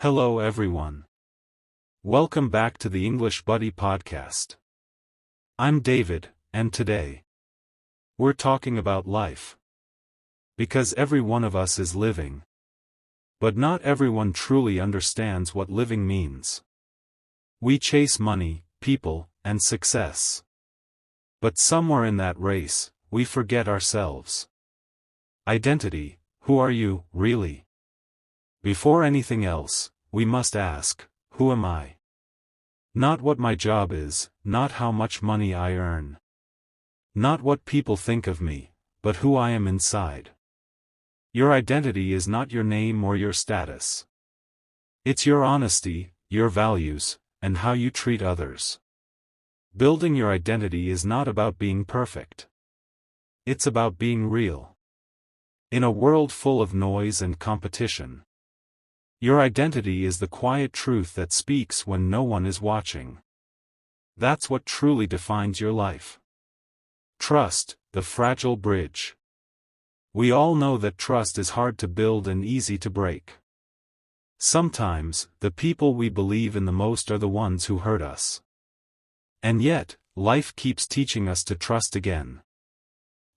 Hello everyone. Welcome back to the English Buddy podcast. I'm David, and today we're talking about life. Because every one of us is living. But not everyone truly understands what living means. We chase money, people, and success. But somewhere in that race, we forget ourselves. Identity, who are you, really? Before anything else, we must ask, who am I? Not what my job is, not how much money I earn. Not what people think of me, but who I am inside. Your identity is not your name or your status. It's your honesty, your values, and how you treat others. Building your identity is not about being perfect. It's about being real. In a world full of noise and competition, your identity is the quiet truth that speaks when no one is watching. That's what truly defines your life. Trust, the fragile bridge. We all know that trust is hard to build and easy to break. Sometimes, the people we believe in the most are the ones who hurt us. And yet, life keeps teaching us to trust again.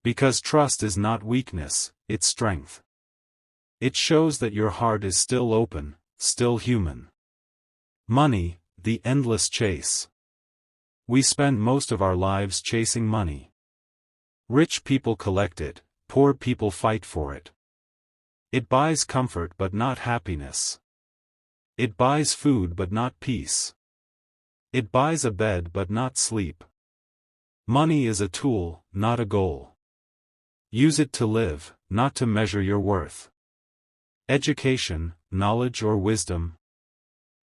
Because trust is not weakness, it's strength. It shows that your heart is still open, still human. Money, the endless chase. We spend most of our lives chasing money. Rich people collect it, poor people fight for it. It buys comfort but not happiness. It buys food but not peace. It buys a bed but not sleep. Money is a tool, not a goal. Use it to live, not to measure your worth. Education, knowledge or wisdom.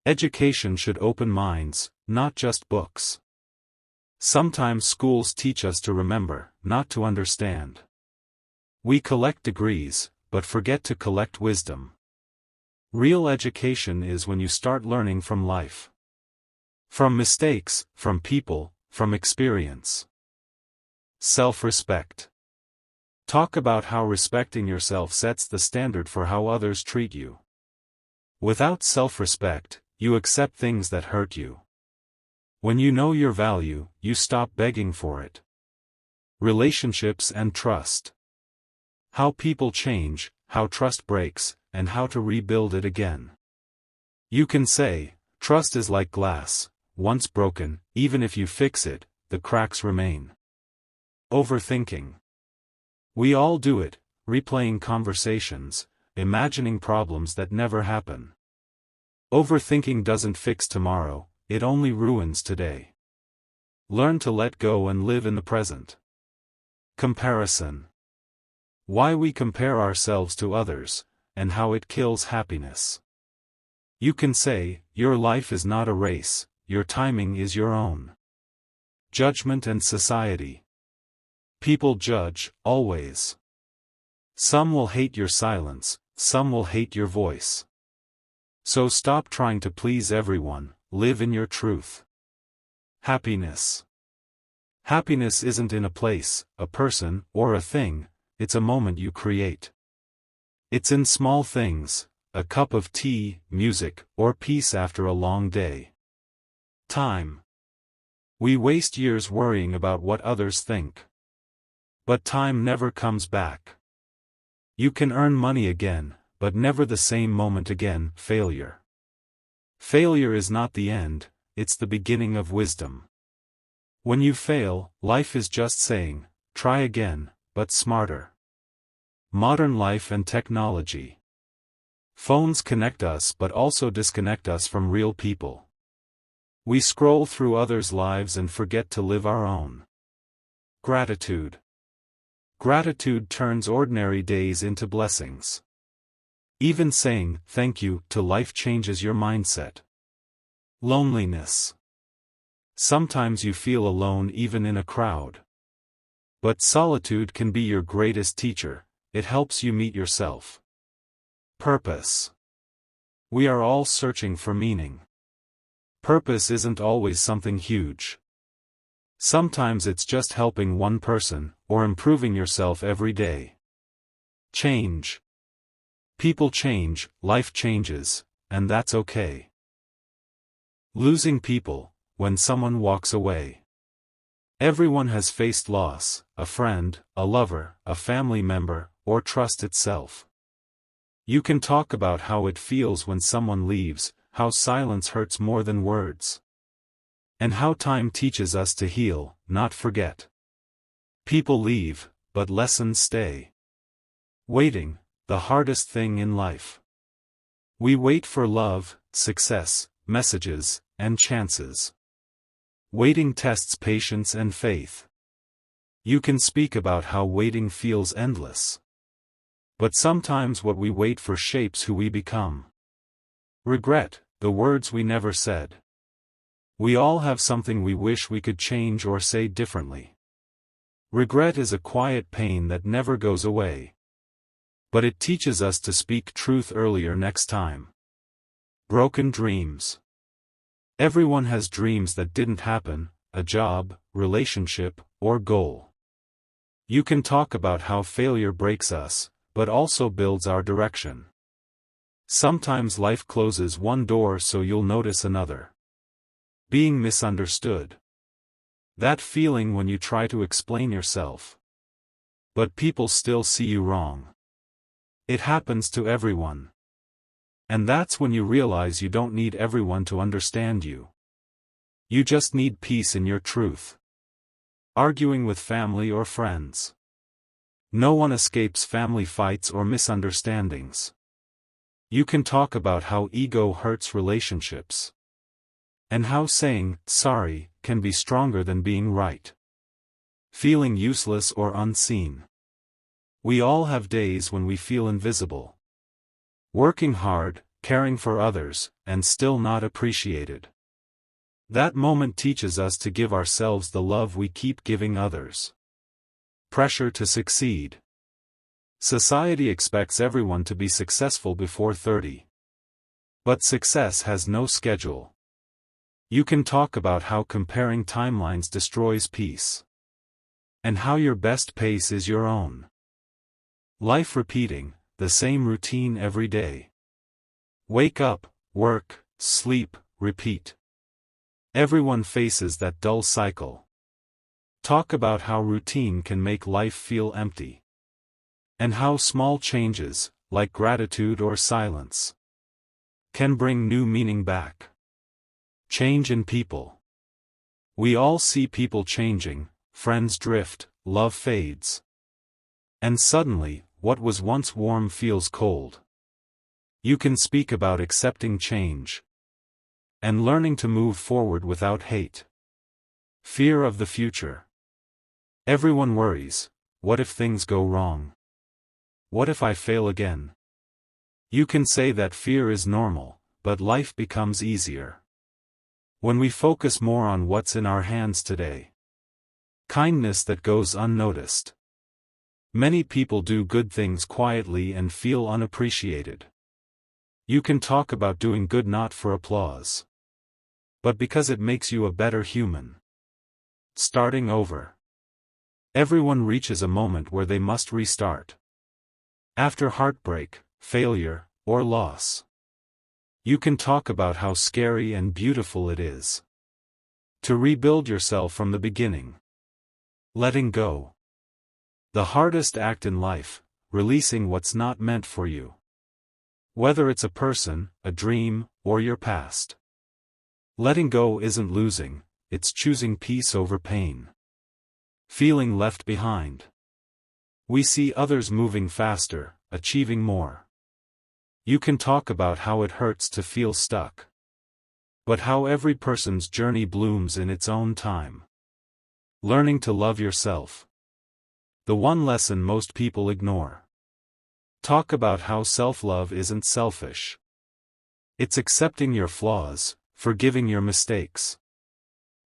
Education should open minds, not just books. Sometimes schools teach us to remember, not to understand. We collect degrees, but forget to collect wisdom. Real education is when you start learning from life. From mistakes, from people, from experience. Self-respect. Talk about how respecting yourself sets the standard for how others treat you. Without self-respect, you accept things that hurt you. When you know your value, you stop begging for it. Relationships and trust. How people change, how trust breaks, and how to rebuild it again. You can say, trust is like glass, once broken, even if you fix it, the cracks remain. Overthinking. We all do it, replaying conversations, imagining problems that never happen. Overthinking doesn't fix tomorrow, it only ruins today. Learn to let go and live in the present. Comparison. Why we compare ourselves to others, and how it kills happiness. You can say, your life is not a race, your timing is your own. Judgment and society. People judge, always. Some will hate your silence, some will hate your voice. So stop trying to please everyone, live in your truth. Happiness. Happiness isn't in a place, a person, or a thing, it's a moment you create. It's in small things, a cup of tea, music, or peace after a long day. Time. We waste years worrying about what others think. But time never comes back. You can earn money again, but never the same moment again. Failure. Failure is not the end, it's the beginning of wisdom. When you fail, life is just saying, try again, but smarter. Modern life and technology. Phones connect us but also disconnect us from real people. We scroll through others' lives and forget to live our own. Gratitude. Gratitude turns ordinary days into blessings. Even saying thank you to life changes your mindset. Loneliness. Sometimes you feel alone even in a crowd. But solitude can be your greatest teacher, it helps you meet yourself. Purpose. We are all searching for meaning. Purpose isn't always something huge. Sometimes it's just helping one person, or improving yourself every day. Change. People change, life changes, and that's okay. Losing people, when someone walks away. Everyone has faced loss, a friend, a lover, a family member, or trust itself. You can talk about how it feels when someone leaves, how silence hurts more than words. And how time teaches us to heal, not forget. People leave, but lessons stay. Waiting, the hardest thing in life. We wait for love, success, messages, and chances. Waiting tests patience and faith. You can speak about how waiting feels endless. But sometimes what we wait for shapes who we become. Regret, the words we never said. We all have something we wish we could change or say differently. Regret is a quiet pain that never goes away. But it teaches us to speak truth earlier next time. Broken dreams. Everyone has dreams that didn't happen, a job, relationship, or goal. You can talk about how failure breaks us, but also builds our direction. Sometimes life closes one door so you'll notice another. Being misunderstood. That feeling when you try to explain yourself, but people still see you wrong. It happens to everyone. And that's when you realize you don't need everyone to understand you. You just need peace in your truth. Arguing with family or friends. No one escapes family fights or misunderstandings. You can talk about how ego hurts relationships. And how saying, sorry, can be stronger than being right. Feeling useless or unseen. We all have days when we feel invisible. Working hard, caring for others, and still not appreciated. That moment teaches us to give ourselves the love we keep giving others. Pressure to succeed. Society expects everyone to be successful before 30. But success has no schedule. You can talk about how comparing timelines destroys peace. And how your best pace is your own. Life repeating, the same routine every day. Wake up, work, sleep, repeat. Everyone faces that dull cycle. Talk about how routine can make life feel empty. And how small changes, like gratitude or silence, can bring new meaning back. Change in people. We all see people changing, friends drift, love fades. And suddenly, what was once warm feels cold. You can speak about accepting change. And learning to move forward without hate. Fear of the future. Everyone worries, what if things go wrong? What if I fail again? You can say that fear is normal, but life becomes easier when we focus more on what's in our hands today. Kindness that goes unnoticed. Many people do good things quietly and feel unappreciated. You can talk about doing good not for applause, but because it makes you a better human. Starting over. Everyone reaches a moment where they must restart. After heartbreak, failure, or loss. You can talk about how scary and beautiful it is to rebuild yourself from the beginning. Letting go. The hardest act in life, releasing what's not meant for you. Whether it's a person, a dream, or your past. Letting go isn't losing, it's choosing peace over pain. Feeling left behind. We see others moving faster, achieving more. You can talk about how it hurts to feel stuck. But how every person's journey blooms in its own time. Learning to love yourself. The one lesson most people ignore. Talk about how self-love isn't selfish. It's accepting your flaws, forgiving your mistakes.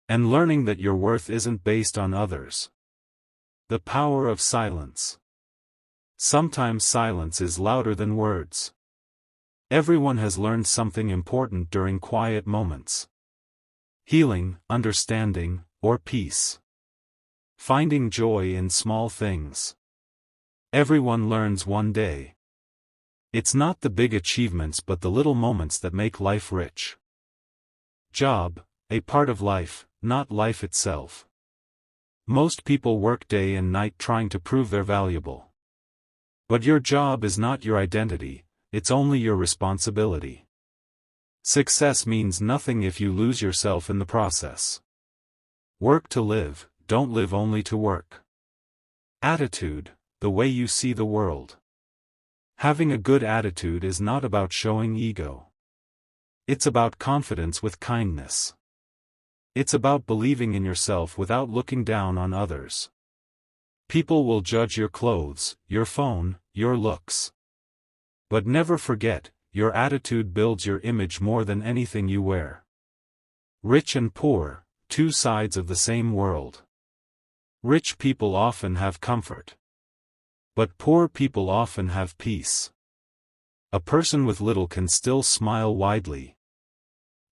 And learning that your worth isn't based on others. The power of silence. Sometimes silence is louder than words. Everyone has learned something important during quiet moments. Healing, understanding, or peace. Finding joy in small things. Everyone learns one day. It's not the big achievements but the little moments that make life rich. Job, a part of life, not life itself. Most people work day and night trying to prove they're valuable. But your job is not your identity, it's only your responsibility. Success means nothing if you lose yourself in the process. Work to live, don't live only to work. Attitude, the way you see the world. Having a good attitude is not about showing ego. It's about confidence with kindness. It's about believing in yourself without looking down on others. People will judge your clothes, your phone, your looks. But never forget, your attitude builds your image more than anything you wear. Rich and poor, two sides of the same world. Rich people often have comfort. But poor people often have peace. A person with little can still smile widely.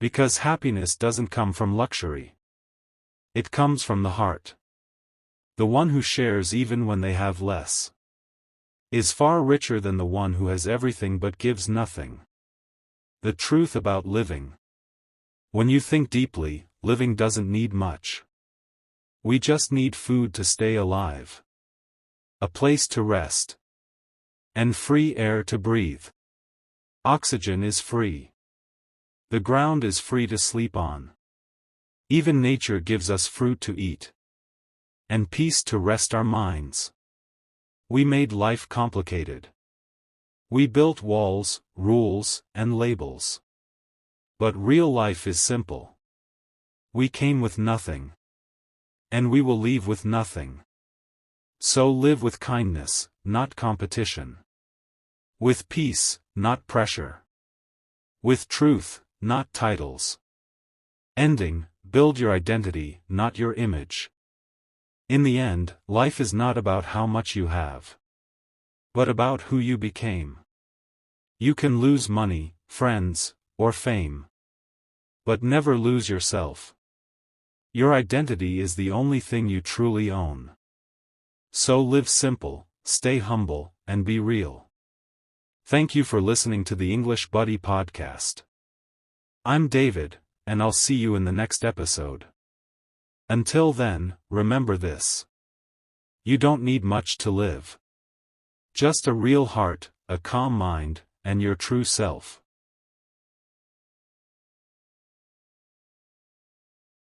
Because happiness doesn't come from luxury. It comes from the heart. The one who shares even when they have less is far richer than the one who has everything but gives nothing. The truth about living. When you think deeply, living doesn't need much. We just need food to stay alive. A place to rest. And free air to breathe. Oxygen is free. The ground is free to sleep on. Even nature gives us fruit to eat. And peace to rest our minds. We made life complicated. We built walls, rules, and labels. But real life is simple. We came with nothing. And we will leave with nothing. So live with kindness, not competition. With peace, not pressure. With truth, not titles. Ending, build your identity, not your image. In the end, life is not about how much you have, but about who you became. You can lose money, friends, or fame. But never lose yourself. Your identity is the only thing you truly own. So live simple, stay humble, and be real. Thank you for listening to the English Buddy podcast. I'm David, and I'll see you in the next episode. Until then, remember this. You don't need much to live. Just a real heart, a calm mind, and your true self.